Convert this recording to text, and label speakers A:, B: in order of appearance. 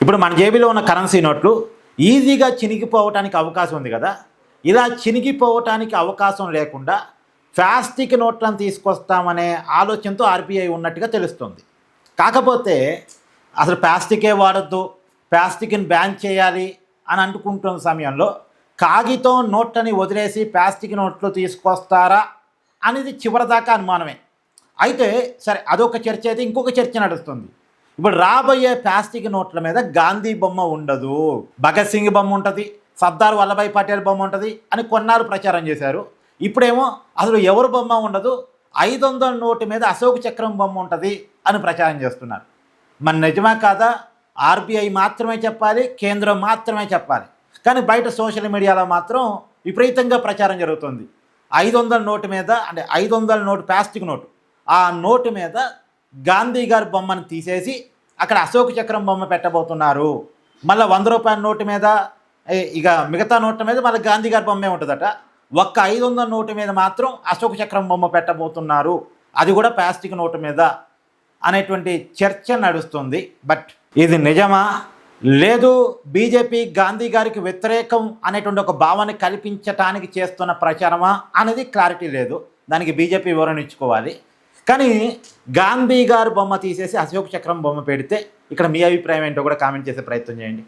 A: ఇప్పుడు మన జేబులో ఉన్న కరెన్సీ నోట్లు ఈజీగా చినిగిపోవటానికి అవకాశం ఉంది కదా. ఇలా చినిగిపోవటానికి అవకాశం లేకుండా ప్లాస్టిక్ నోట్లను తీసుకొస్తామనే ఆలోచనతో ఆర్బీఐ ఉన్నట్టుగా తెలుస్తుంది. కాకపోతే అసలు ప్లాస్టికే వాడద్దు, ప్లాస్టిక్ని బ్యాన్ చేయాలి అని అనుకుంటున్న సమయంలో కాగితం నోట్లని వదిలేసి ప్లాస్టిక్ నోట్లు తీసుకొస్తారా అనేది చివరిదాకా అనుమానమే. అయితే సరే, అదొక చర్చ. అయితే ఇంకొక చర్చ నడుస్తుంది. ఇప్పుడు రాబోయే ప్లాస్టిక్ నోట్ల మీద గాంధీ బొమ్మ ఉండదు, భగత్ సింగ్ బొమ్మ ఉంటుంది, సర్దార్ వల్లభాయ్ పటేల్ బొమ్మ ఉంటుంది అని కొన్నాళ్ళు ప్రచారం చేశారు. ఇప్పుడేమో అసలు ఎవరు బొమ్మ ఉండదు, 500 నోటు మీద అశోక్ చక్రం బొమ్మ ఉంటుంది అని ప్రచారం చేస్తున్నారు. మన నిజమా కాదా? ఆర్బీఐ మాత్రమే చెప్పాలి, కేంద్రం మాత్రమే చెప్పాలి. కానీ బయట సోషల్ మీడియాలో మాత్రం విపరీతంగా ప్రచారం జరుగుతుంది. 500 నోటు మీద, అంటే 500 నోటు ప్లాస్టిక్ నోటు, ఆ నోటు మీద గాంధీ గారి బొమ్మను తీసేసి అక్కడ అశోక్ చక్రం బొమ్మ పెట్టబోతున్నారు. మళ్ళీ 100 రూపాయల నోటు మీద, ఇక మిగతా నోట్ల మీద మళ్ళీ గాంధీ గారి బొమ్మే ఉంటుందట. ఒక్క 500 నోటు మీద మాత్రం అశోక్ చక్రం బొమ్మ పెట్టబోతున్నారు, అది కూడా ప్లాస్టిక్ నోటు మీద అనేటువంటి చర్చ నడుస్తుంది. బట్ ఇది నిజమా, లేదు బీజేపీ గాంధీ గారికి వ్యతిరేకం అనేటువంటి ఒక భావన కల్పించటానికి చేస్తున్న ప్రచారమా అనేది క్లారిటీ లేదు. దానికి బీజేపీ వివరణ ఇచ్చుకోవాలి. కానీ గాంధీ గారు బొమ్మ తీసేసి అశోక్ చక్రం బొమ్మ పెడితే ఇక్కడ మీ అభిప్రాయం ఏంటో కూడా కామెంట్ చేసే ప్రయత్నం చేయండి.